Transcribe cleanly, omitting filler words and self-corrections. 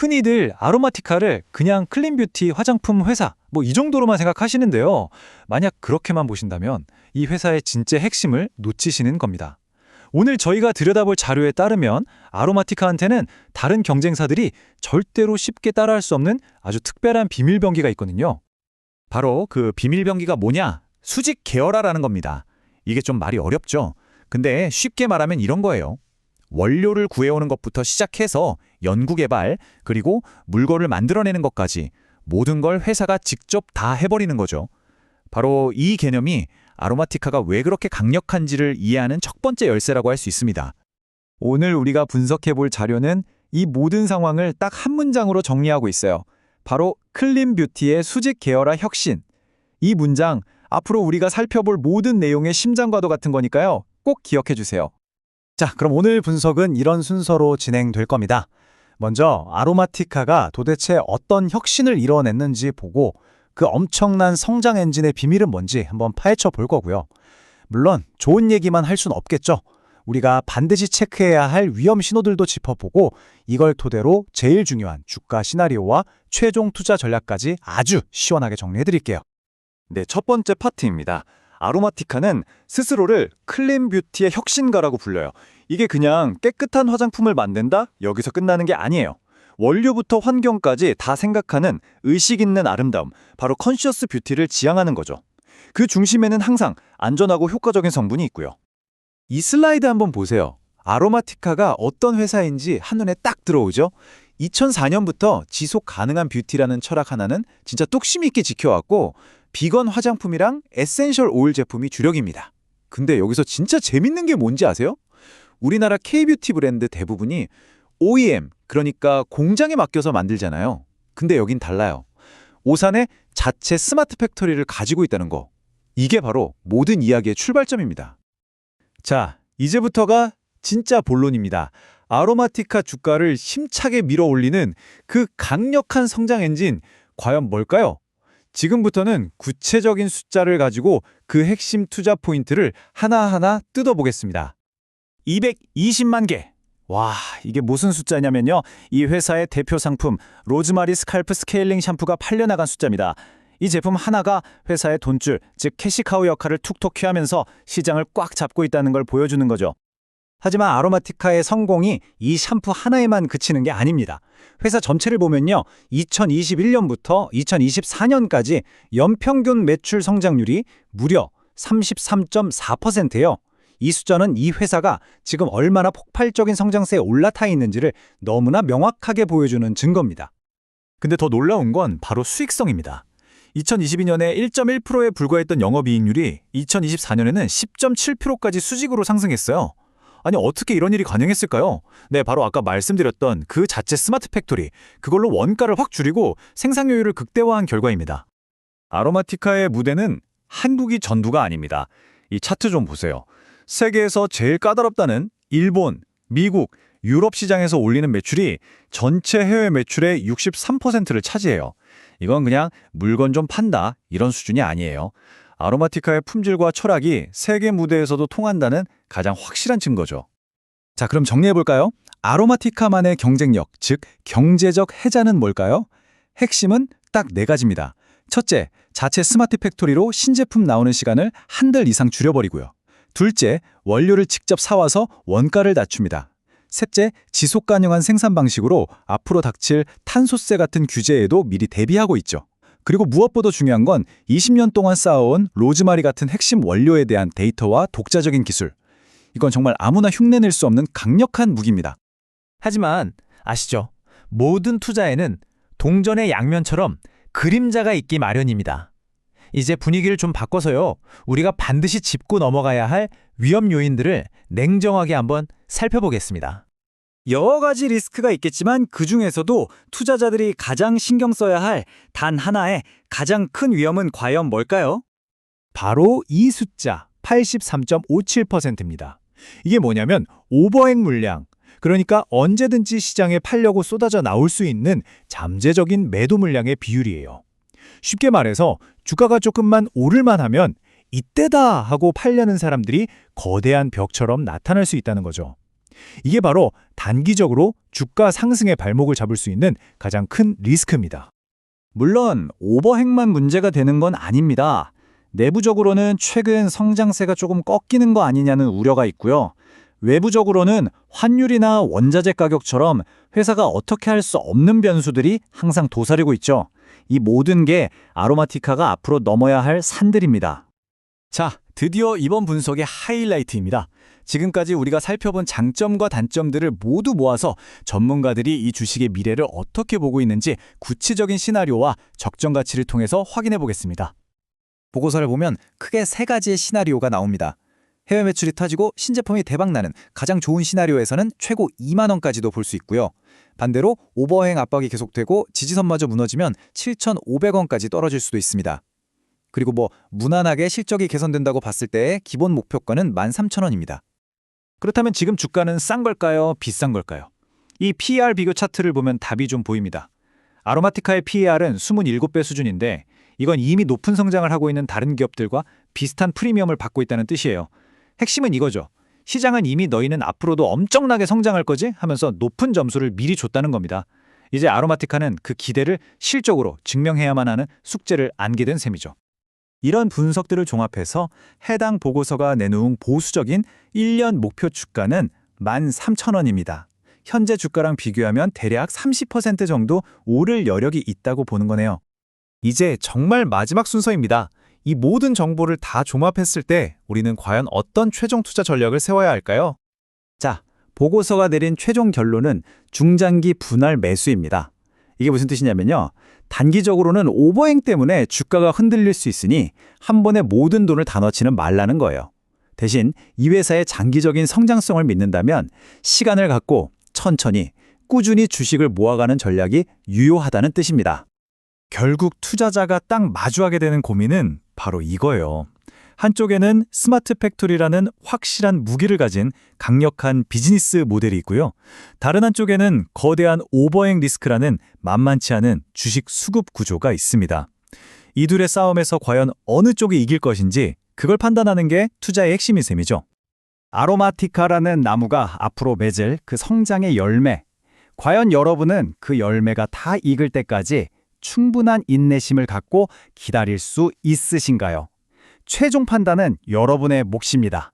흔히들 아로마티카를 그냥 클린뷰티 화장품 회사 이 정도로만 생각하시는데요. 만약 그렇게만 보신다면 이 회사의 진짜 핵심을 놓치시는 겁니다. 오늘 저희가 들여다볼 자료에 따르면 아로마티카한테는 다른 경쟁사들이 절대로 쉽게 따라할 수 없는 아주 특별한 비밀병기가 있거든요. 바로 그 비밀병기가 뭐냐? 수직 계열화라는 겁니다. 이게 좀 말이 어렵죠? 근데 쉽게 말하면 이런 거예요. 원료를 구해오는 것부터 시작해서 연구개발, 그리고 물건을 만들어내는 것까지 모든 걸 회사가 직접 다 해버리는 거죠. 바로 이 개념이 아로마티카가 왜 그렇게 강력한지를 이해하는 첫 번째 열쇠라고 할 수 있습니다. 오늘 우리가 분석해볼 자료는 이 모든 상황을 딱 한 문장으로 정리하고 있어요. 바로 클린뷰티의 수직 계열화 혁신. 이 문장, 앞으로 우리가 살펴볼 모든 내용의 심장과도 같은 거니까요. 꼭 기억해 주세요. 자, 그럼 오늘 분석은 이런 순서로 진행될 겁니다. 먼저 아로마티카가 도대체 어떤 혁신을 이뤄냈는지 보고 그 엄청난 성장 엔진의 비밀은 뭔지 한번 파헤쳐 볼 거고요. 물론 좋은 얘기만 할 수는 없겠죠. 우리가 반드시 체크해야 할 위험 신호들도 짚어보고 이걸 토대로 제일 중요한 주가 시나리오와 최종 투자 전략까지 아주 시원하게 정리해 드릴게요. 네, 첫 번째 파트입니다. 아로마티카는 스스로를 클린뷰티의 혁신가라고 불려요. 이게 그냥 깨끗한 화장품을 만든다? 여기서 끝나는 게 아니에요. 원료부터 환경까지 다 생각하는 의식 있는 아름다움, 바로 컨시어스 뷰티를 지향하는 거죠. 그 중심에는 항상 안전하고 효과적인 성분이 있고요. 이 슬라이드 한번 보세요. 아로마티카가 어떤 회사인지 한눈에 딱 들어오죠? 2004년부터 지속 가능한 뷰티라는 철학 하나는 진짜 뚝심 있게 지켜왔고 비건 화장품이랑 에센셜 오일 제품이 주력입니다. 근데 여기서 진짜 재밌는 게 뭔지 아세요? 우리나라 K-뷰티 브랜드 대부분이 OEM, 그러니까 공장에 맡겨서 만들잖아요. 근데 여긴 달라요. 오산에 자체 스마트 팩토리를 가지고 있다는 거. 이게 바로 모든 이야기의 출발점입니다. 자, 이제부터가 진짜 본론입니다. 아로마티카 주가를 힘차게 밀어올리는 그 강력한 성장 엔진, 과연 뭘까요? 지금부터는 구체적인 숫자를 가지고 그 핵심 투자 포인트를 하나하나 뜯어보겠습니다. 220만 개. 와, 이게 무슨 숫자냐면요. 이 회사의 대표 상품 로즈마리 스칼프 스케일링 샴푸가 팔려나간 숫자입니다. 이 제품 하나가 회사의 돈줄, 즉 캐시카우 역할을 툭툭 취하면서 시장을 꽉 잡고 있다는 걸 보여주는 거죠. 하지만 아로마티카의 성공이 이 샴푸 하나에만 그치는 게 아닙니다. 회사 전체를 보면요. 2021년부터 2024년까지 연평균 매출 성장률이 무려 33.4%예요. 이 숫자는 이 회사가 지금 얼마나 폭발적인 성장세에 올라타 있는지를 너무나 명확하게 보여주는 증거입니다. 근데 더 놀라운 건 바로 수익성입니다. 2022년에 1.1%에 불과했던 영업이익률이 2024년에는 10.7%까지 수직으로 상승했어요. 아니, 어떻게 이런 일이 가능했을까요? 네, 바로 아까 말씀드렸던 그 자체 스마트 팩토리, 그걸로 원가를 확 줄이고 생산효율을 극대화한 결과입니다. 아로마티카의 무대는 한국이 전부가 아닙니다. 이 차트 좀 보세요. 세계에서 제일 까다롭다는 일본, 미국, 유럽 시장에서 올리는 매출이 전체 해외 매출의 63%를 차지해요. 이건 그냥 물건 좀 판다 이런 수준이 아니에요. 아로마티카의 품질과 철학이 세계 무대에서도 통한다는 가장 확실한 증거죠. 자, 그럼 정리해볼까요? 아로마티카만의 경쟁력, 즉 경제적 해자는 뭘까요? 핵심은 딱 4가지입니다. 첫째, 자체 스마트 팩토리로 신제품 나오는 시간을 한 달 이상 줄여버리고요. 둘째, 원료를 직접 사와서 원가를 낮춥니다. 셋째, 지속 가능한 생산 방식으로 앞으로 닥칠 탄소세 같은 규제에도 미리 대비하고 있죠. 그리고 무엇보다 중요한 건 20년 동안 쌓아온 로즈마리 같은 핵심 원료에 대한 데이터와 독자적인 기술. 이건 정말 아무나 흉내낼 수 없는 강력한 무기입니다. 하지만 아시죠? 모든 투자에는 동전의 양면처럼 그림자가 있기 마련입니다. 이제 분위기를 좀 바꿔서요. 우리가 반드시 짚고 넘어가야 할 위험 요인들을 냉정하게 한번 살펴보겠습니다. 여러 가지 리스크가 있겠지만 그중에서도 투자자들이 가장 신경 써야 할 단 하나의 가장 큰 위험은 과연 뭘까요? 바로 이 숫자 83.57%입니다. 이게 뭐냐면 오버행 물량, 그러니까 언제든지 시장에 팔려고 쏟아져 나올 수 있는 잠재적인 매도 물량의 비율이에요. 쉽게 말해서 주가가 조금만 오를만 하면 이때다 하고 팔려는 사람들이 거대한 벽처럼 나타날 수 있다는 거죠. 이게 바로 단기적으로 주가 상승의 발목을 잡을 수 있는 가장 큰 리스크입니다. 물론 오버행만 문제가 되는 건 아닙니다. 내부적으로는 최근 성장세가 조금 꺾이는 거 아니냐는 우려가 있고요. 외부적으로는 환율이나 원자재 가격처럼 회사가 어떻게 할 수 없는 변수들이 항상 도사리고 있죠. 이 모든 게 아로마티카가 앞으로 넘어야 할 산들입니다. 자, 드디어 이번 분석의 하이라이트입니다. 지금까지 우리가 살펴본 장점과 단점들을 모두 모아서 전문가들이 이 주식의 미래를 어떻게 보고 있는지 구체적인 시나리오와 적정 가치를 통해서 확인해 보겠습니다. 보고서를 보면 크게 세 가지의 시나리오가 나옵니다. 해외 매출이 터지고 신제품이 대박나는 가장 좋은 시나리오에서는 최고 2만 원까지도 볼 수 있고요. 반대로 오버행 압박이 계속되고 지지선마저 무너지면 7,500원까지 떨어질 수도 있습니다. 그리고 무난하게 실적이 개선된다고 봤을 때의 기본 목표가는 13,000원입니다. 그렇다면 지금 주가는 싼 걸까요? 비싼 걸까요? 이 PER 비교 차트를 보면 답이 좀 보입니다. 아로마티카의 PER은 27배 수준인데 이건 이미 높은 성장을 하고 있는 다른 기업들과 비슷한 프리미엄을 받고 있다는 뜻이에요. 핵심은 이거죠. 시장은 이미 너희는 앞으로도 엄청나게 성장할 거지? 하면서 높은 점수를 미리 줬다는 겁니다. 이제 아로마티카는 그 기대를 실적으로 증명해야만 하는 숙제를 안게 된 셈이죠. 이런 분석들을 종합해서 해당 보고서가 내놓은 보수적인 1년 목표 주가는 13,000원입니다. 현재 주가랑 비교하면 대략 30% 정도 오를 여력이 있다고 보는 거네요. 이제 정말 마지막 순서입니다. 이 모든 정보를 다 종합했을 때 우리는 과연 어떤 최종 투자 전략을 세워야 할까요? 자, 보고서가 내린 최종 결론은 중장기 분할 매수입니다. 이게 무슨 뜻이냐면요. 단기적으로는 오버행 때문에 주가가 흔들릴 수 있으니 한 번에 모든 돈을 다 넣지는 말라는 거예요. 대신 이 회사의 장기적인 성장성을 믿는다면 시간을 갖고 천천히 꾸준히 주식을 모아가는 전략이 유효하다는 뜻입니다. 결국 투자자가 딱 마주하게 되는 고민은 바로 이거예요. 한쪽에는 스마트 팩토리라는 확실한 무기를 가진 강력한 비즈니스 모델이 있고요. 다른 한쪽에는 거대한 오버행 리스크라는 만만치 않은 주식 수급 구조가 있습니다. 이 둘의 싸움에서 과연 어느 쪽이 이길 것인지 그걸 판단하는 게 투자의 핵심인 셈이죠. 아로마티카라는 나무가 앞으로 맺을 그 성장의 열매. 과연 여러분은 그 열매가 다 익을 때까지 충분한 인내심을 갖고 기다릴 수 있으신가요? 최종 판단은 여러분의 몫입니다.